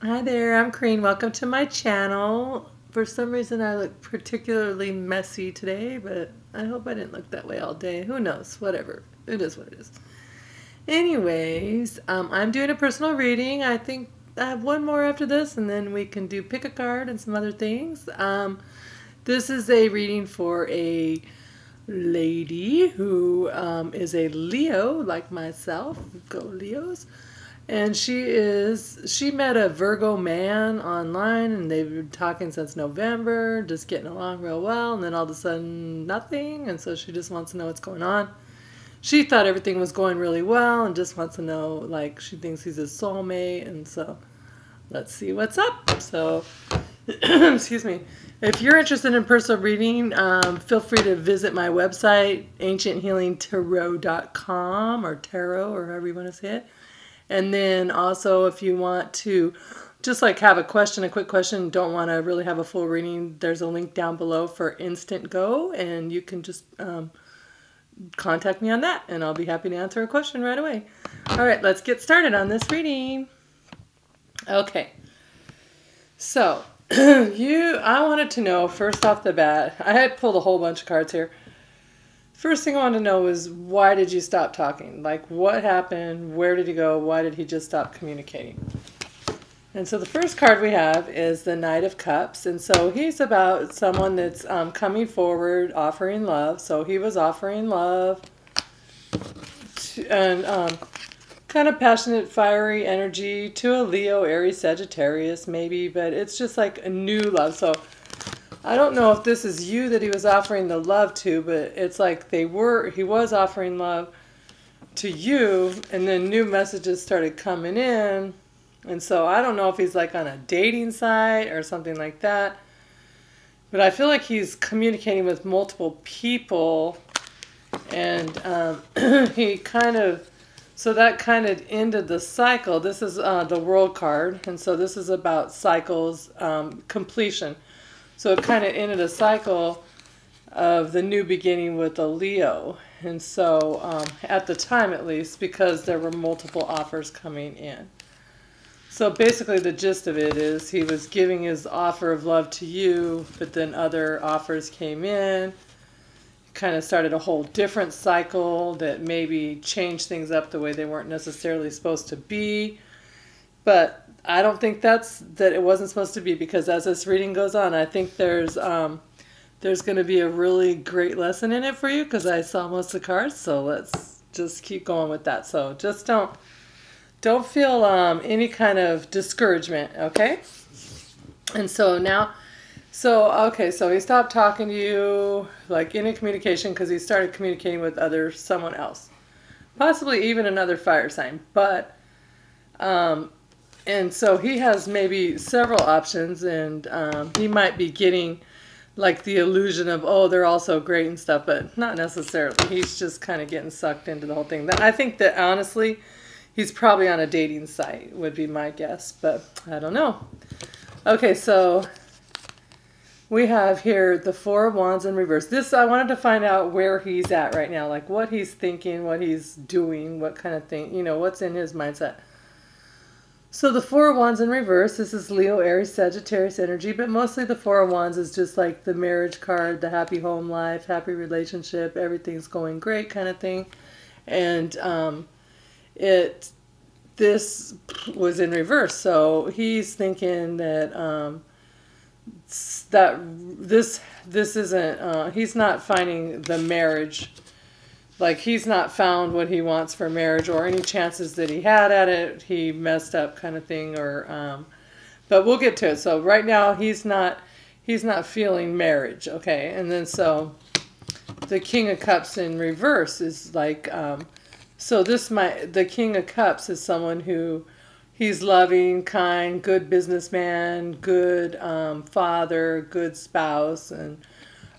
Hi there, I'm Crane. Welcome to my channel. For some reason I look particularly messy today, but I hope I didn't look that way all day. Who knows? Whatever. It is what it is. Anyways, I'm doing a personal reading. I think I have one more after this, and then we can do pick a card and some other things. This is a reading for a lady who is a Leo, like myself. Go Leos. And she met a Virgo man online, and they've been talking since November, just getting along real well, and then all of a sudden nothing, and so she just wants to know what's going on. She thought everything was going really well and just wants to know, like, she thinks he's a soulmate, and so let's see what's up. So excuse me. If you're interested in personal reading, feel free to visit my website, ancienthealingtarot.com, or tarot, or however you want to say it. And then also, if you want to just like have a question, a quick question, don't want to really have a full reading, there's a link down below for Instant Go, and you can just contact me on that, and I'll be happy to answer a question right away. All right, let's get started on this reading. Okay, so I wanted to know, first off the bat, I had pulled a whole bunch of cards here. First thing I want to know is, why did you stop talking? Like, what happened? Where did he go? Why did he just stop communicating? And so the first card we have is the Knight of Cups. And so he's about someone that's coming forward, offering love. So he was offering love and kind of passionate, fiery energy to a Leo, Aries, Sagittarius maybe. But it's just like a new love. So I don't know if this is you that he was offering the love to, but it's like he was offering love to you, and then new messages started coming in. And so I don't know if he's like on a dating site or something like that, but I feel like he's communicating with multiple people, and so that kind of ended the cycle. This is the World card, and so this is about cycles, completion. So it kind of ended a cycle of the new beginning with a Leo. And so at the time, at least, because there were multiple offers coming in. So basically the gist of it is he was giving his offer of love to you, but then other offers came in. Kind of started a whole different cycle that maybe changed things up the way they weren't necessarily supposed to be. But I don't think that it wasn't supposed to be, because as this reading goes on, I think there's going to be a really great lesson in it for you, because I saw most of the cards. So let's just keep going with that. So just don't feel any kind of discouragement, okay? And so now, okay, so he stopped talking to you, like any communication, because he started communicating with someone else, possibly even another fire sign, but and so he has maybe several options, and he might be getting like the illusion of, oh, they're all so great and stuff, but not necessarily. He's just kind of getting sucked into the whole thing. I think that honestly, he's probably on a dating site, would be my guess, but I don't know. Okay, so we have here the Four of Wands in reverse. I wanted to find out where he's at right now, like what he's thinking, what he's doing, what kind of thing, what's in his mindset. So the Four of Wands in reverse, this is Leo, Aries, Sagittarius energy, but mostly the Four of Wands is just like the marriage card, the happy home life, happy relationship, everything's going great kind of thing. And this was in reverse, so he's thinking that this isn't, he's not finding the marriage. Like, he's not found what he wants for marriage, or any chances that he had at it, he messed up kind of thing, or, but we'll get to it. So right now, he's not feeling marriage, okay? And then so the King of Cups in reverse is like, so the King of Cups is someone who, he's loving, kind, good businessman, good father, good spouse, and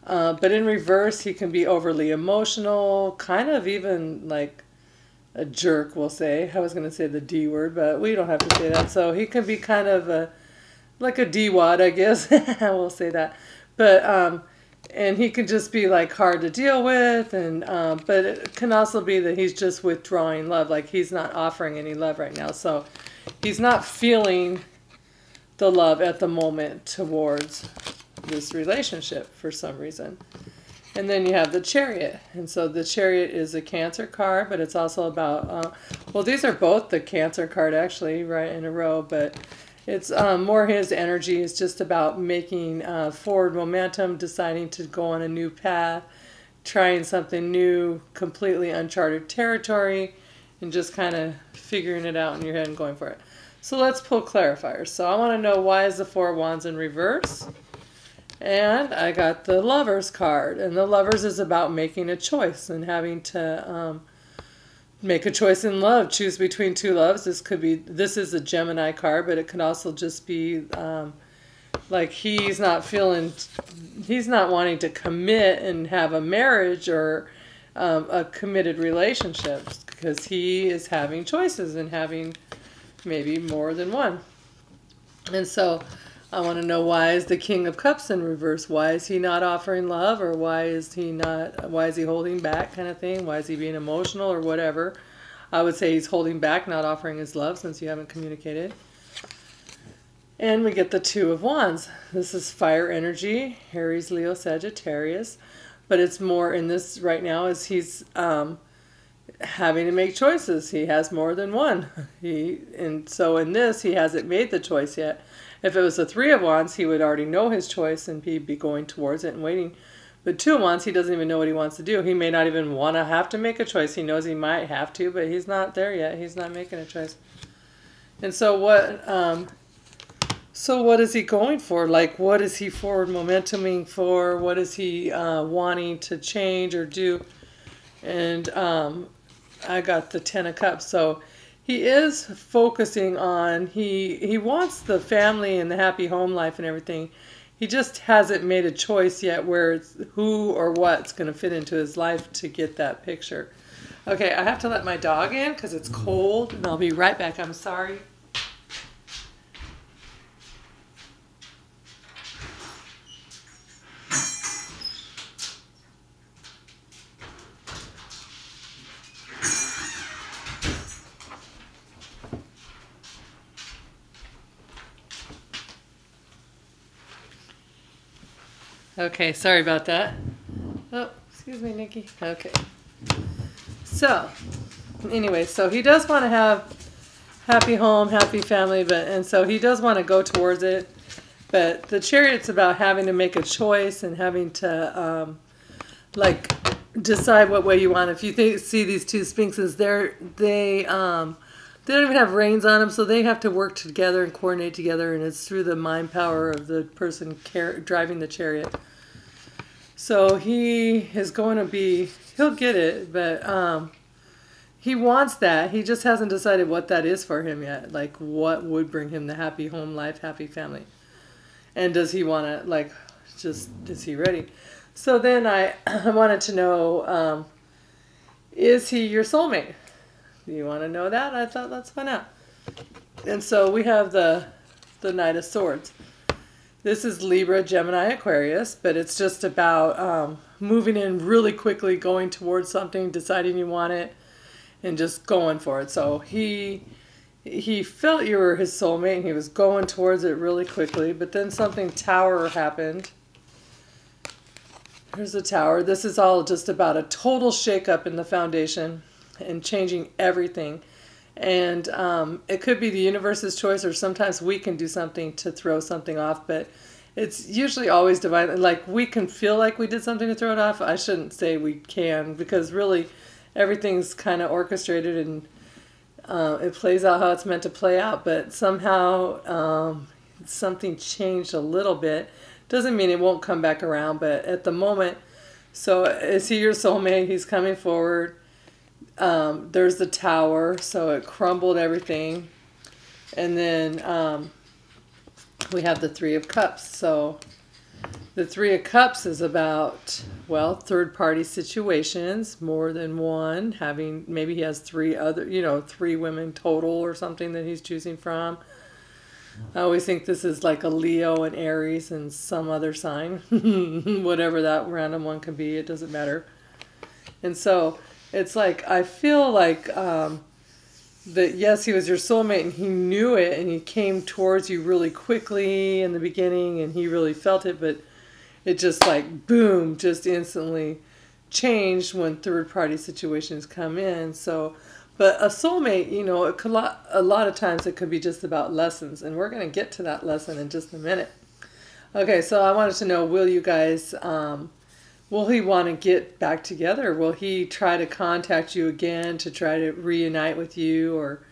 but in reverse, he can be overly emotional, kind of even like a jerk, we'll say. I was going to say the D word, but we don't have to say that. So he can be kind of like a D-wad, I guess. We'll say that. But and he can just be like hard to deal with, and but it can also be that he's just withdrawing love, like he's not offering any love right now. So he's not feeling the love at the moment towards this relationship for some reason. And then you have the Chariot. And so the Chariot is a Cancer card, but it's also about, well, these are both the Cancer card actually, right in a row, but it's more his energy. It's just about making forward momentum, deciding to go on a new path, trying something new, completely uncharted territory, and just kind of figuring it out in your head and going for it. So let's pull clarifiers. So I want to know, why is the Four of Wands in reverse? And I got the Lovers card. And the Lovers is about making a choice and having to make a choice in love. Choose between two loves. This is a Gemini card, but it could also just be like he's not wanting to commit and have a marriage or a committed relationship, because he is having choices and having maybe more than one. And so I want to know, why is the King of Cups in reverse? Why is he not offering love, or why is he holding back, kind of thing? Why is he being emotional or whatever? I would say he's holding back, not offering his love, since you haven't communicated. And we get the Two of Wands. This is fire energy, Aries, Leo, Sagittarius. But it's more in this right now is he's having to make choices. He has more than one. And so in this, he hasn't made the choice yet. If it was the Three of Wands, he would already know his choice and he'd be going towards it and waiting. But Two of Wands, he doesn't even know what he wants to do. He may not even want to have to make a choice. He knows he might have to, but he's not there yet. He's not making a choice. And so what is he going for? Like, what is he forward momentuming for? What is he wanting to change or do? And I got the Ten of Cups. So he is focusing on, he wants the family and the happy home life and everything. He just hasn't made a choice yet where it's who or what's going to fit into his life to get that picture. Okay, I have to let my dog in because it's cold, and I'll be right back. I'm sorry. Okay, sorry about that. Oh, excuse me, Nikki. Okay. So, anyway, so he does want to have happy home, happy family, and so he does want to go towards it. But the Chariot's about having to make a choice and having to, like, decide what way you want. If you see these two Sphinxes, they don't even have reins on them, so they have to work together and coordinate together, and it's through the mind power of the person driving the Chariot. So he is going to be, he'll get it, but he wants that. He just hasn't decided what that is for him yet. Like, what would bring him the happy home life, happy family. And does he want to, like, is he ready? So then I wanted to know, is he your soulmate? Do you want to know that? I thought, let's find out. And so we have the Knight of Swords. This is Libra, Gemini, Aquarius, but it's just about moving in really quickly, going towards something, deciding you want it, and just going for it. So he felt you were his soulmate, and he was going towards it really quickly, but then something Tower happened. Here's the Tower. This is all just about a total shakeup in the foundation and changing everything. And it could be the universe's choice, or sometimes we can do something to throw something off, but it's usually always divine. Like, we can feel like we did something to throw it off. I shouldn't say we can, because really everything's kind of orchestrated and it plays out how it's meant to play out, but somehow something changed a little bit. Doesn't mean it won't come back around, but at the moment, so is he your soulmate? He's coming forward. There's the Tower, so it crumbled everything. And then we have the Three of Cups. So the Three of Cups is about, well, third-party situations, more than one, having, maybe he has three other, three women total or something that he's choosing from. I always think this is like a Leo and Aries and some other sign. Whatever that random one can be, it doesn't matter. And so it's like, I feel like that yes, he was your soulmate and he knew it and he came towards you really quickly in the beginning and he really felt it, but it just like boom, just instantly changed when third party situations come in. So, but a soulmate, you know, a lot of times it could be just about lessons, and we're going to get to that lesson in just a minute. Okay, so I wanted to know, will you guys, will he want to get back together? Will he try to contact you again to try to reunite with you, or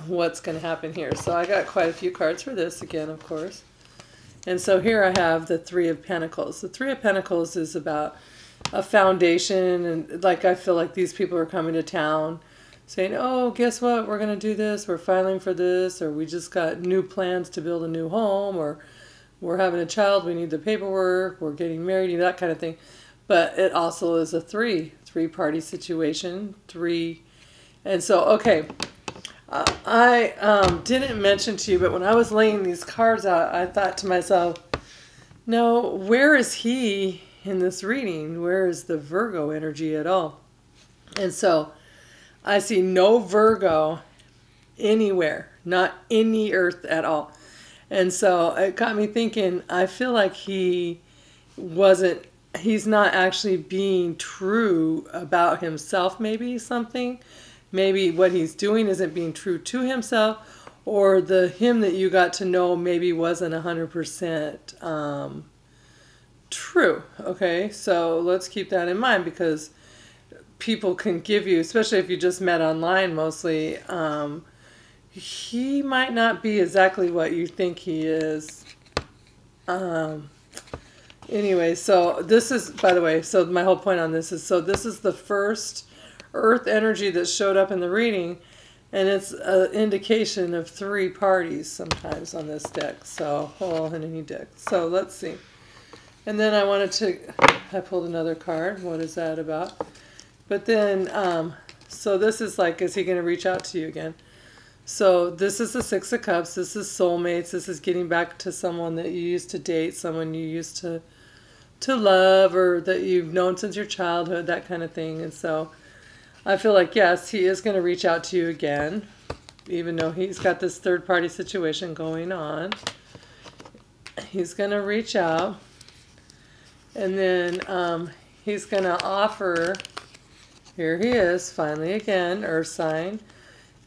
what's going to happen here? So I got quite a few cards for this again, of course. And so here I have the Three of Pentacles. The Three of Pentacles is about a foundation, and like I feel like these people are coming to town saying, oh, guess what, we're going to do this, we're filing for this, or we just got new plans to build a new home, or we're having a child, we need the paperwork, we're getting married, you know, that kind of thing. But it also is a three-party situation, and so, okay, I didn't mention to you, but when I was laying these cards out, I thought to myself, no, where is he in this reading? Where is the Virgo energy at all? And so I see no Virgo anywhere, not any earth at all. And so it got me thinking, I feel like he's not actually being true about himself, maybe something. Maybe what he's doing isn't being true to himself, or the him that you got to know maybe wasn't 100% true. Okay, so let's keep that in mind, because people can give you, especially if you just met online mostly, he might not be exactly what you think he is. Anyway, so this is, by the way, so my whole point on this is, so this is the first earth energy that showed up in the reading, and it's an indication of three parties sometimes on this deck, so, oh, in any deck. So let's see. And then I pulled another card. What is that about? But then, so this is like, is he going to reach out to you again? So this is the Six of Cups. This is soulmates. This is getting back to someone that you used to date, someone you used to love, or that you've known since your childhood, that kind of thing. And so I feel like, yes, he is going to reach out to you again, even though he's got this third-party situation going on. He's going to reach out. And then he's going to offer, here he is, finally again, Earth sign,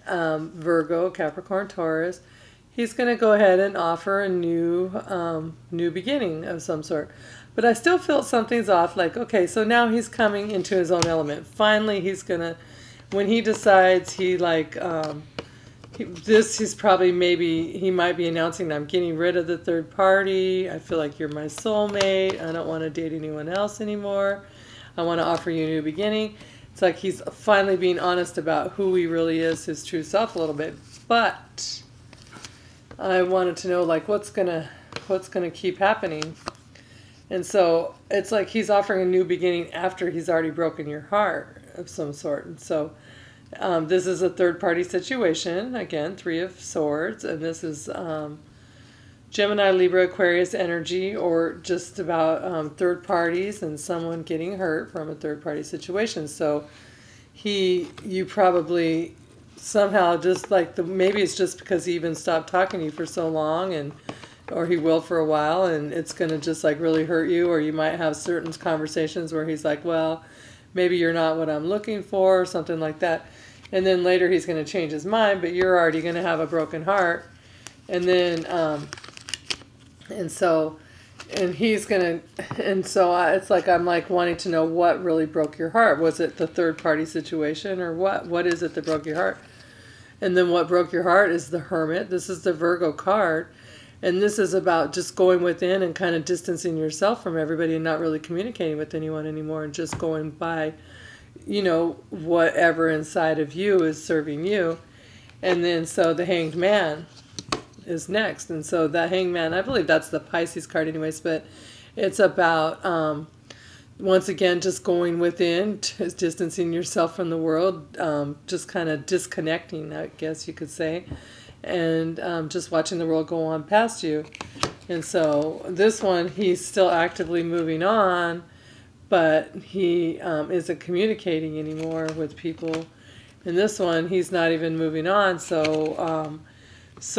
Virgo, Capricorn, Taurus. He's going to go ahead and offer a new beginning of some sort. But I still feel something's off, like, okay, so now he's coming into his own element. Finally, he's going to, when he decides he like, he's probably, maybe he might be announcing, I'm getting rid of the third party. I feel like you're my soulmate. I don't want to date anyone else anymore. I want to offer you a new beginning. It's like he's finally being honest about who he really is, his true self a little bit. But I wanted to know, like, what's gonna keep happening. And so it's like he's offering a new beginning after he's already broken your heart of some sort. And so this is a third-party situation. Again, Three of Swords. And this is Gemini, Libra, Aquarius energy, or just about third parties and someone getting hurt from a third-party situation. So you probably somehow just like, maybe it's just because he even stopped talking to you for so long, and or he will for a while, and it's going to just like really hurt you, or you might have certain conversations where he's like, well, maybe you're not what I'm looking for, or something like that. And then later he's going to change his mind, but you're already going to have a broken heart. And then, it's like, I'm like wanting to know what really broke your heart. Was it the third party situation, or what is it that broke your heart? And then what broke your heart is the Hermit. This is the Virgo card. And this is about just going within and kind of distancing yourself from everybody and not really communicating with anyone anymore, and just going by, you know, whatever inside of you is serving you. And then so the Hanged Man is next. And so that Hanged Man, I believe that's the Pisces card anyways, but it's about, once again, just going within, just distancing yourself from the world, just kind of disconnecting, I guess you could say. And just watching the world go on past you. And so this one, he's still actively moving on, but he isn't communicating anymore with people. In this one, he's not even moving on. So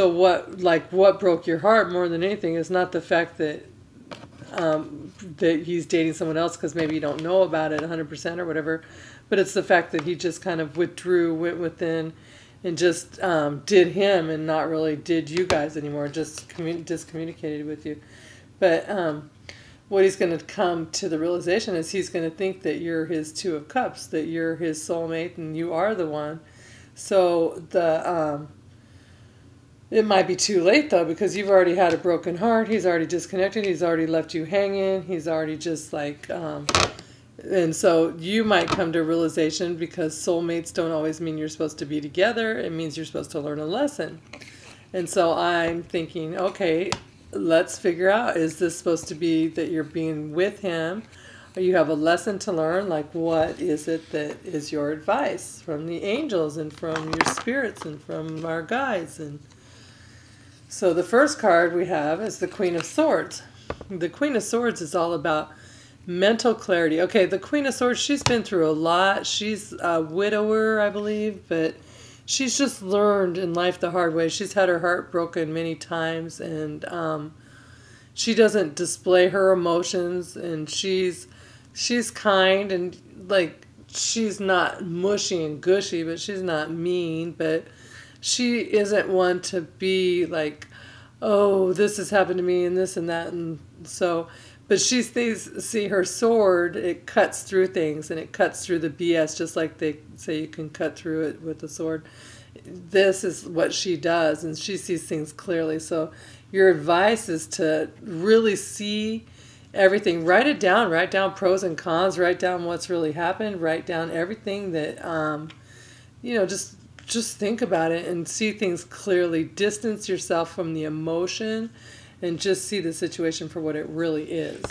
what broke your heart more than anything is not the fact that that he's dating someone else because maybe you don't know about it 100% or whatever, but it's the fact that he just kind of withdrew, went within, and just did him and not really did you guys anymore, just discommunicated with you. But what he's going to come to the realization is he's going to think that you're his Two of Cups, that you're his soulmate and you are the one. So it might be too late, though, because you've already had a broken heart. He's already disconnected. He's already left you hanging. He's already just like... and so you might come to a realization, because soulmates don't always mean you're supposed to be together. It means you're supposed to learn a lesson. And so I'm thinking, okay, let's figure out, is this supposed to be that you're being with him? Or you have a lesson to learn? Like, what is it that is your advice from the angels and from your spirits and from our guides? And so the first card we have is the Queen of Swords. The Queen of Swords is all about mental clarity. Okay, the Queen of Swords, she's been through a lot. She's a widower, I believe, but she's just learned in life the hard way. She's had her heart broken many times, and she doesn't display her emotions, and she's kind, and like, she's not mushy and gushy, but she's not mean, but she isn't one to be like, oh, this has happened to me and this and that. And so, but she see her sword, it cuts through things, and it cuts through the BS, just like they say you can cut through it with a sword. This is what she does, and she sees things clearly. So your advice is to really see everything. Write it down. Write down pros and cons. Write down what's really happened. Write down everything that, just think about it and see things clearly. Distance yourself from the emotion and just see the situation for what it really is.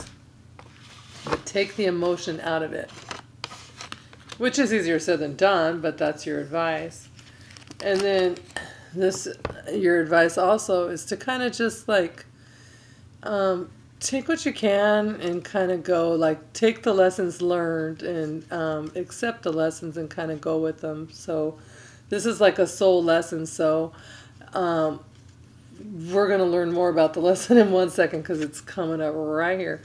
But take the emotion out of it, which is easier said than done, but that's your advice. And then your advice also is to kind of just like take what you can and kind of go, like, take the lessons learned and accept the lessons and kind of go with them. So this is like a soul lesson, so we're going to learn more about the lesson in 1 second because it's coming up right here.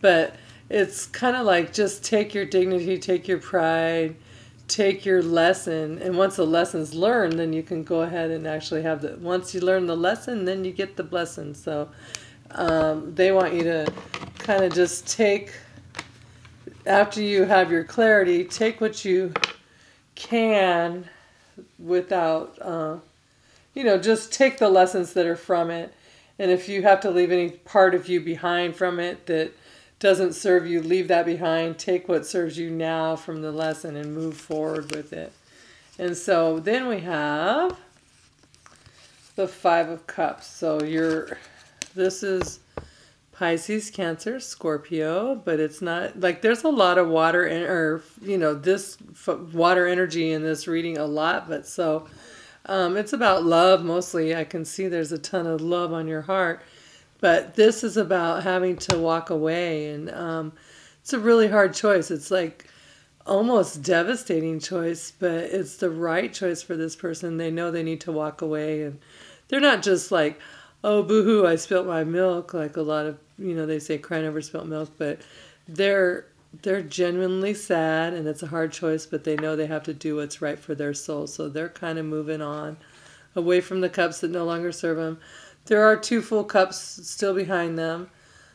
But it's kind of like, just take your dignity, take your pride, take your lesson, and once the lesson's learned, then you can go ahead and actually have the... Once you learn the lesson, then you get the blessing. So they want you to kind of just take, after you have your clarity, take what you can without, just take the lessons that are from it. And if you have to leave any part of you behind from it that doesn't serve you, leave that behind. Take what serves you now from the lesson and move forward with it. And so then we have the Five of Cups. So this is Pisces, Cancer, Scorpio, but it's not like, there's a lot of water this water energy in this reading a lot, but so it's about love mostly. I can see there's a ton of love on your heart, but this is about having to walk away, and it's a really hard choice. It's like almost devastating choice, but it's the right choice for this person. They know they need to walk away, and they're not just like, oh, boo-hoo, I spilt my milk, like a lot of, they say crying over spilt milk, but they're genuinely sad, and it's a hard choice, but they know they have to do what's right for their soul. So they're kind of moving on away from the cups that no longer serve them. There are 2 full cups still behind them.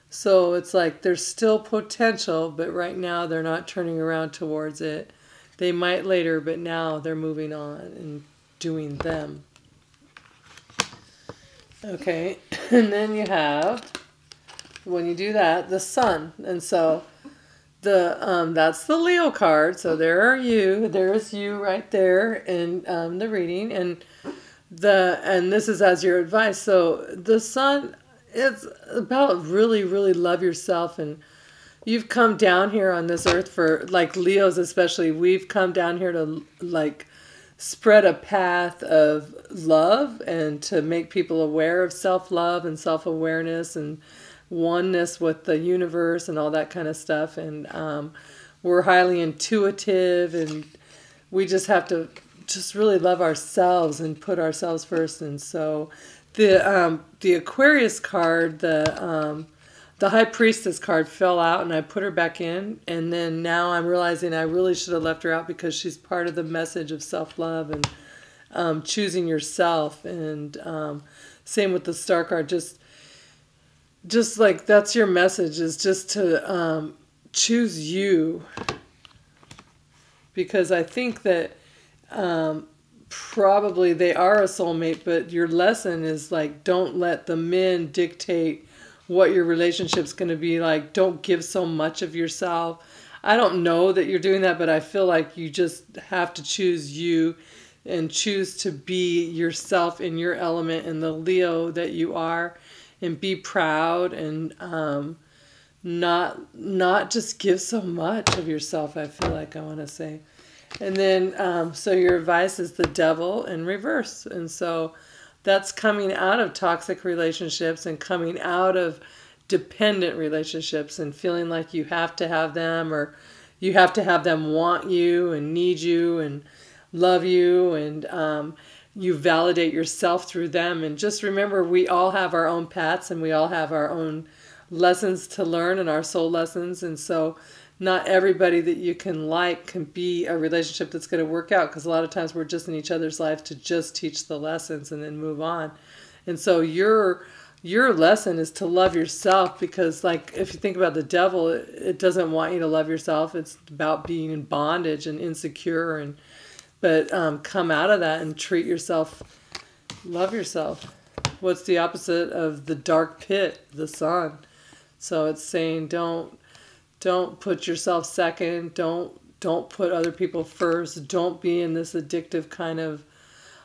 So it's like there's still potential, but right now they're not turning around towards it. They might later, but now they're moving on and doing them. Okay, and then you have, when you do that, the Sun. And so that's the Leo card. So there's you right there in the reading, and this is as your advice. So the Sun, it's about really, really love yourself, and you've come down here on this earth for, like Leos especially, we've come down here to like spread a path of love and to make people aware of self-love and self-awareness and oneness with the universe and all that kind of stuff. And we're highly intuitive, and we just have to just really love ourselves and put ourselves first. And so the Aquarius card, the High Priestess card fell out, and I put her back in. And then now I'm realizing I really should have left her out because she's part of the message of self-love and choosing yourself. And same with the Star card. Just like that's your message, is just to choose you. Because I think that probably they are a soulmate, but your lesson is like, don't let the men dictate what your relationship's going to be like. Don't give so much of yourself. I don't know that you're doing that, but I feel like you just have to choose you and choose to be yourself in your element, in the Leo that you are, and be proud and not just give so much of yourself, I feel like I want to say. And then, so your advice is the Devil in reverse. And so that's coming out of toxic relationships and coming out of dependent relationships and feeling like you have to have them, or you have to have them want you and need you and love you, and you validate yourself through them. And just remember, we all have our own paths and we all have our own lessons to learn and our soul lessons. And so not everybody that you can be a relationship that's going to work out, because a lot of times we're just in each other's lives to just teach the lessons and then move on. And so your lesson is to love yourself, because like if you think about the Devil, it doesn't want you to love yourself. It's about being in bondage and insecure, but come out of that and treat yourself, love yourself. What's the opposite of the dark pit? The sun. So it's saying don't put yourself second. Don't put other people first. Don't be in this addictive kind of,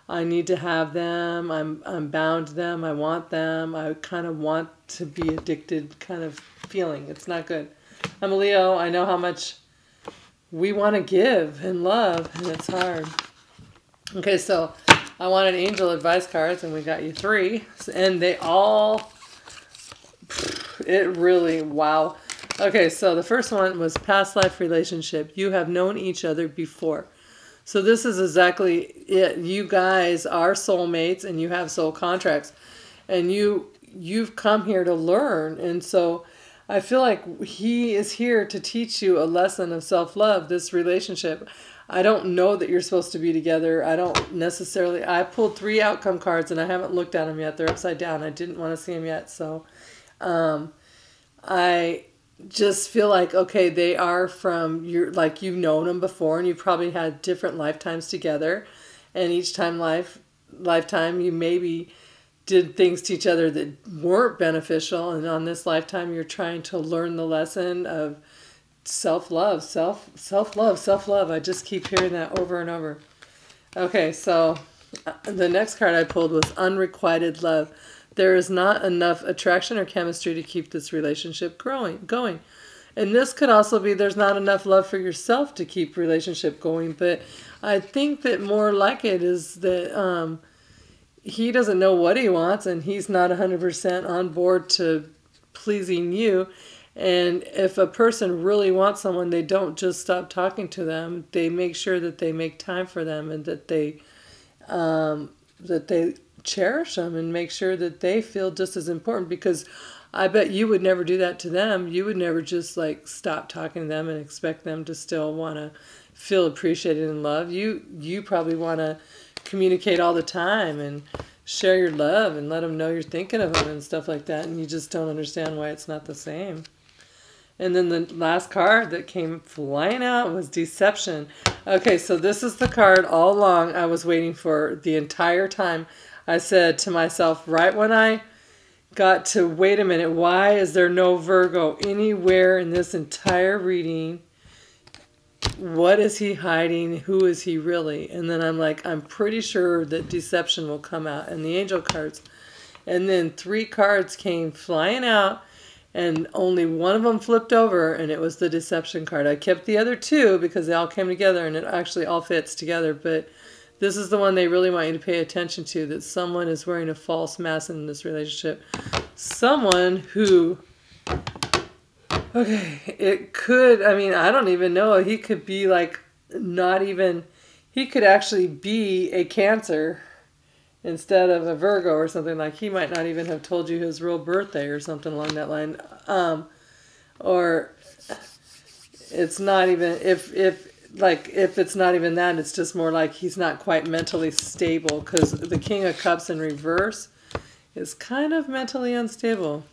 I need to have them. I'm bound to them. I want them. I kind of want to be addicted kind of feeling. It's not good. I'm a Leo. I know how much we want to give and love, and it's hard. Okay, so I wanted angel advice cards, and we got you 3. And they all, it really, wow. Okay, so the first one was past life relationship. You have known each other before. So this is exactly it. You guys are soulmates and you have soul contracts. And you've come here to learn. And so I feel like he is here to teach you a lesson of self-love, this relationship. I don't know that you're supposed to be together. I don't necessarily. I pulled 3 outcome cards and I haven't looked at them yet. They're upside down. I didn't want to see them yet. So I just feel like, okay, they are from your, like you've known them before and you probably had different lifetimes together, and each lifetime you maybe did things to each other that weren't beneficial, and on this lifetime you're trying to learn the lesson of self-love, self-love. I just keep hearing that over and over. Okay, so the next card I pulled was Unrequited Love. There is not enough attraction or chemistry to keep this relationship going. And this could also be there's not enough love for yourself to keep relationship going. But I think that more like it is that he doesn't know what he wants, and he's not 100% on board to pleasing you. And if a person really wants someone, they don't just stop talking to them. They make sure that they make time for them, and that they cherish them and make sure that they feel just as important, because I bet you would never do that to them. You would never just like stop talking to them and expect them to still want to feel appreciated and loved. You probably want to communicate all the time and share your love and let them know you're thinking of them and stuff like that, and you just don't understand why it's not the same. And then the last card that came flying out was Deception. Okay, so this is the card all along I was waiting for the entire time. I said to myself, right when I got to, wait a minute, why is there no Virgo anywhere in this entire reading? What is he hiding? Who is he really? And then I'm like, I'm pretty sure that Deception will come out, and the angel cards. And then 3 cards came flying out, and only one of them flipped over, and it was the Deception card. I kept the other 2 because they all came together, and it actually all fits together. But this is the one they really want you to pay attention to, that someone is wearing a false mask in this relationship. Someone who, okay, it could, I mean, I don't even know. He could be like not even he could actually be a Cancer instead of a Virgo or something. Like, he might not even have told you his real birthday or something along that line. Or it's not even, if it's not even that, it's just more like he's not quite mentally stable, because the King of Cups in reverse is kind of mentally unstable.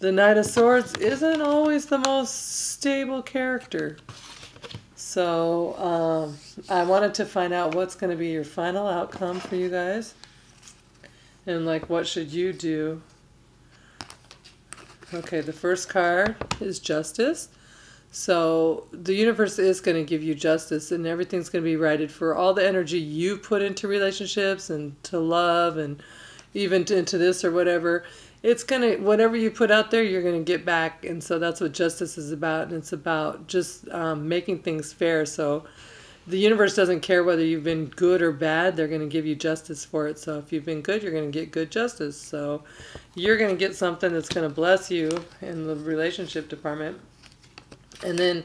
The Knight of Swords isn't always the most stable character. So I wanted to find out what's going to be your final outcome for you guys. And like, what should you do? Okay, the first card is Justice. So the universe is going to give you justice, and everything's going to be righted for all the energy you put into relationships and to love and even into this or whatever. It's going to, whatever you put out there, you're going to get back. And so that's what justice is about. And it's about just making things fair. So the universe doesn't care whether you've been good or bad. They're going to give you justice for it. So if you've been good, you're going to get good justice. So you're going to get something that's going to bless you in the relationship department. And then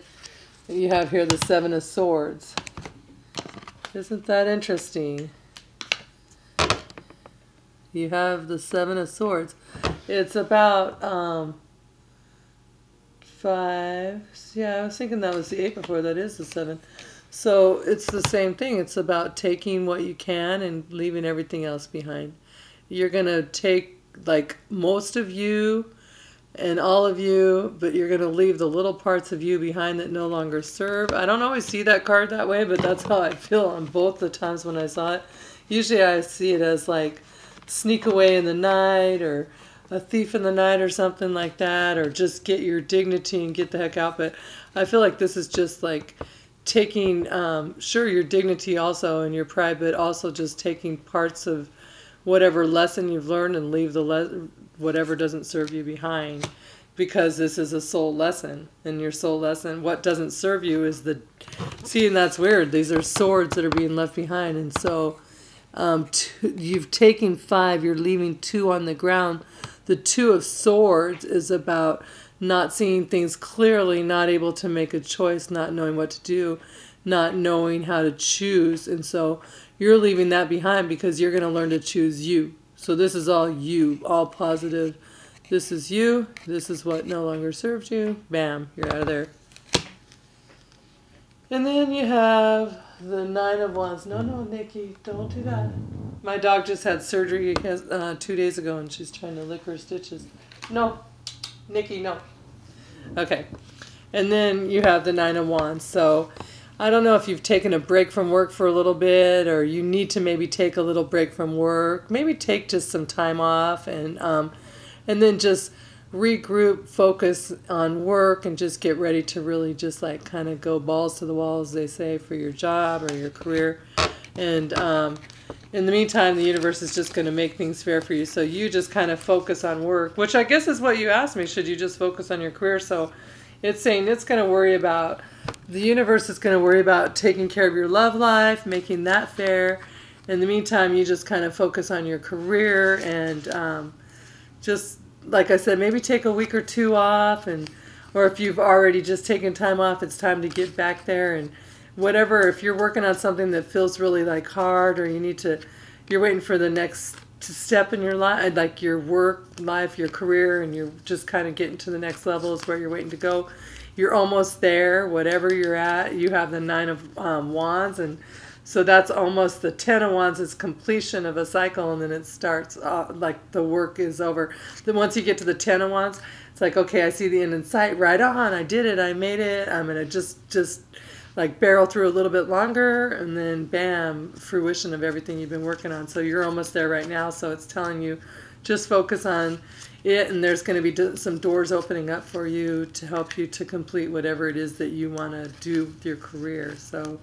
you have here the Seven of Swords. Isn't that interesting? You have the Seven of Swords. It's about 5. Yeah, I was thinking that was the 8 before. That is the 7. So it's the same thing. It's about taking what you can and leaving everything else behind. You're going to take, like, most of you and all of you, but you're going to leave the little parts of you behind that no longer serve. I don't always see that card that way, but that's how I feel on both the times when I saw it. Usually I see it as like sneak away in the night, or a thief in the night, or something like that, or just get your dignity and get the heck out. But I feel like this is just like taking, sure, your dignity also and your pride, but also just taking parts of whatever lesson you've learned and leave the whatever doesn't serve you behind, because this is a soul lesson. And your soul lesson, what doesn't serve you is the, see, and that's weird, these are swords that are being left behind. And so you've taken 5, you're leaving 2 on the ground. The 2 of Swords is about not seeing things clearly, not able to make a choice, not knowing what to do, not knowing how to choose. And so you're leaving that behind because you're going to learn to choose you. So this is all you, all positive. This is you. This is what no longer serves you. Bam, you're out of there. And then you have the Nine of Wands. No, Nikki, don't do that. My dog just had surgery 2 days ago, and she's trying to lick her stitches. No, Nikki, no. Okay. And then you have the Nine of Wands. So I don't know if you've taken a break from work for a little bit, or you need to maybe take a little break from work. Maybe take just some time off, and then just regroup, focus on work, and just get ready to really just like kind of go balls to the wall, as they say, for your job or your career. And in the meantime, the universe is just going to make things fair for you. So you just kind of focus on work, which I guess is what you asked me. Should you just focus on your career? So it's saying it's going to worry about, the universe is going to worry about taking care of your love life, making that fair. In the meantime, you just kind of focus on your career, and just, like I said, maybe take a week or 2 off, and or if you've already just taken time off, it's time to get back there. And whatever, if you're working on something that feels really like hard, or you need to, you're waiting for the next step in your life, like your work life, your career, and you're just kind of getting to the next level is where you're waiting to go. You're almost there, whatever you're at. You have the Nine of Wands, and so that's almost, the 10 of Wands is completion of a cycle, and then it starts, like the work is over. Then once you get to the 10 of Wands, it's like, okay, I see the end in sight, right on, I did it, I made it, I'm going to just like barrel through a little bit longer, and then bam, fruition of everything you've been working on. So you're almost there right now, so it's telling you, just focus on it, and there's going to be some doors opening up for you to help you to complete whatever it is that you want to do with your career. So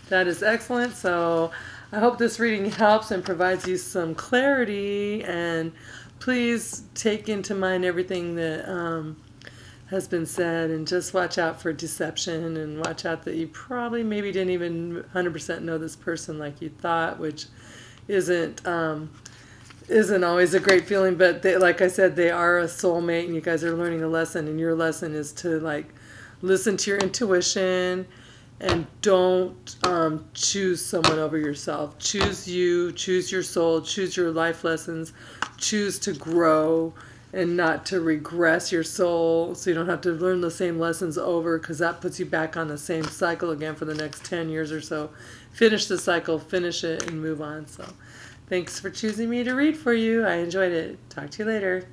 that is excellent. So I hope this reading helps and provides you some clarity, and please take into mind everything that has been said, and just watch out for deception, and watch out that you probably maybe didn't even 100% know this person like you thought, which isn't always a great feeling. But they, like I said, they are a soulmate, and you guys are learning a lesson, and your lesson is to like listen to your intuition, And don't choose someone over yourself. Choose you, choose your soul, choose your life lessons, choose to grow and not to regress your soul so you don't have to learn the same lessons over, because that puts you back on the same cycle again for the next 10 years or so. Finish the cycle, finish it, and move on. So thanks for choosing me to read for you. I enjoyed it. Talk to you later.